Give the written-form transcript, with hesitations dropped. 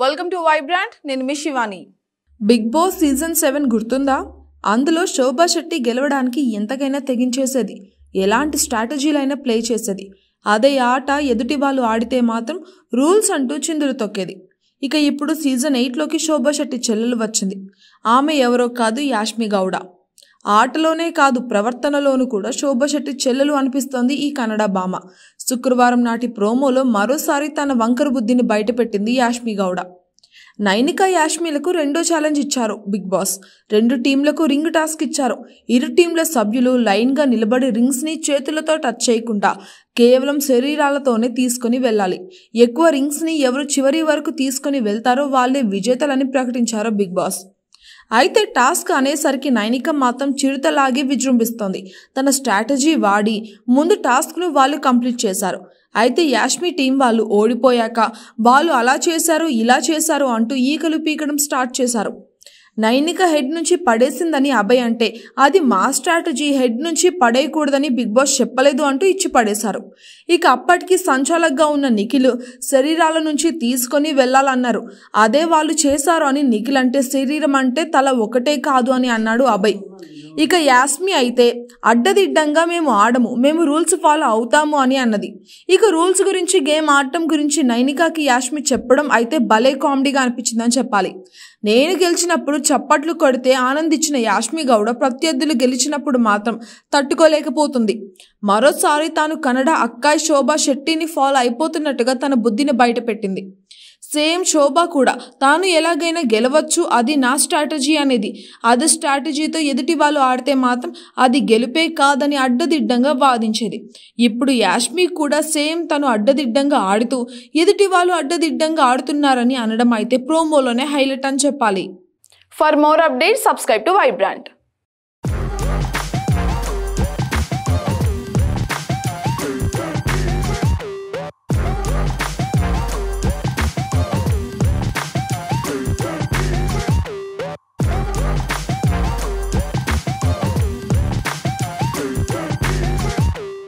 Welcome to Vibrant. నేను మీ Shivani. Big boss season 7 గుర్తుందా? అందులో శోభా శెట్టి గెలవడానికి ఎంతకైనా తెగించేసేది, ఎలాంటి స్ట్రాటజీలైనా ప్లే చేసేది. అదే ఆట ఎదుటి వాళ్ళు ఆడితే మాత్రం రూల్స్ అంటూ చిందులు తొక్కేది. ఇక ఇప్పుడు సీజన్ 8లోకి శోభా శెట్టి చెల్లెలు వచ్చింది. ఆమె ఎవరో కాదు, యాష్మి గౌడ. ఆటలోనే కాదు, ప్రవర్తనలోనూ కూడా శోభా శెట్టి చెల్లెలు అనిపిస్తోంది ఈ కన్నడ భామ. శుక్రవారం నాటి ప్రోమోలో మరోసారి తన వంకర బుద్ధిని బయటపెట్టింది యాష్మి గౌడ. నైనిక యాష్మిలకు రెండో ఛాలెంజ్ ఇచ్చారు బిగ్ బాస్. 2 టీంలకు రింగ్ టాస్క్ ఇచ్చారు. ఇరు టీంల సభ్యులు లైన్గా నిలబడి రింగ్స్ని చేతులతో టచ్ చేయకుండా కేవలం శరీరాలతోనే తీసుకుని వెళ్ళాలి. ఎక్కువ రింగ్స్ని ఎవరు చివరి వరకు తీసుకుని వెళ్తారో వాళ్ళే విజేతలని ప్రకటించారు బిగ్ బాస్. అయితే టాస్క్ అనేసరికి నైనిక మాత్రం చిరుతలాగి విజృంభిస్తోంది. తన స్ట్రాటజీ వాడి ముందు టాస్క్ను వాళ్ళు కంప్లీట్ చేశారు. అయితే యాష్మి టీం వాళ్ళు ఓడిపోయాక వాళ్ళు అలా చేశారు, ఇలా చేశారు అంటూ ఈకలు పీకడం స్టార్ట్ చేశారు. నైనిక హెడ్ నుంచి పడేసిందని అభయ్ అంటే అది మా స్ట్రాటజీ, హెడ్ నుంచి పడేయకూడదని బిగ్ బాస్ చెప్పలేదు అంటూ ఇచ్చి పడేశారు. ఇక అప్పటికి సంచాలకుగా ఉన్న నిఖిల్ శరీరాల నుంచి తీసుకొని వెళ్ళాలన్నారు. అదే వాళ్ళు చేశారు అని నిఖిల్ అంటే శరీరం అంటే తల ఒకటే కాదు అని అన్నాడు అభయ్. ఇక యాస్మి అయితే అడ్డదిడ్డంగా మేము ఆడము, మేము రూల్స్ ఫాలో అవుతాము అని అన్నది. ఇక రూల్స్ గురించి, గేమ్ ఆడటం గురించి నైనికాకి యాస్మి చెప్పడం అయితే భలే కామెడీగా అనిపించిందని చెప్పాలి. నేను గెలిచినప్పుడు చప్పట్లు కొడితే ఆనందించిన యాష్మి గౌడ ప్రత్యర్థులు గెలిచినప్పుడు మాత్రం తట్టుకోలేకపోతుంది. మరోసారి తాను కన్నడ అక్కాయ్ శోభా శెట్టిని ఫాలో అయిపోతున్నట్టుగా తన బుద్ధిని బయటపెట్టింది. సేమ్ శోభా కూడా తాను ఎలాగైనా గెలవచ్చు, అది నా స్ట్రాటజీ అనేది. అదే స్ట్రాటజీతో ఎదుటి వాళ్ళు ఆడితే మాత్రం అది గెలుపే కాదని అడ్డదిడ్డంగా వాదించేది. ఇప్పుడు యాష్మి కూడా సేమ్ తను అడ్డదిడ్డంగా ఆడుతూ ఎదుటి వాళ్ళు అడ్డదిడ్డంగా ఆడుతున్నారని అనడం అయితే ప్రోమోలోనే హైలైట్ అని చెప్పాలి. For more updates subscribe to Vibrant.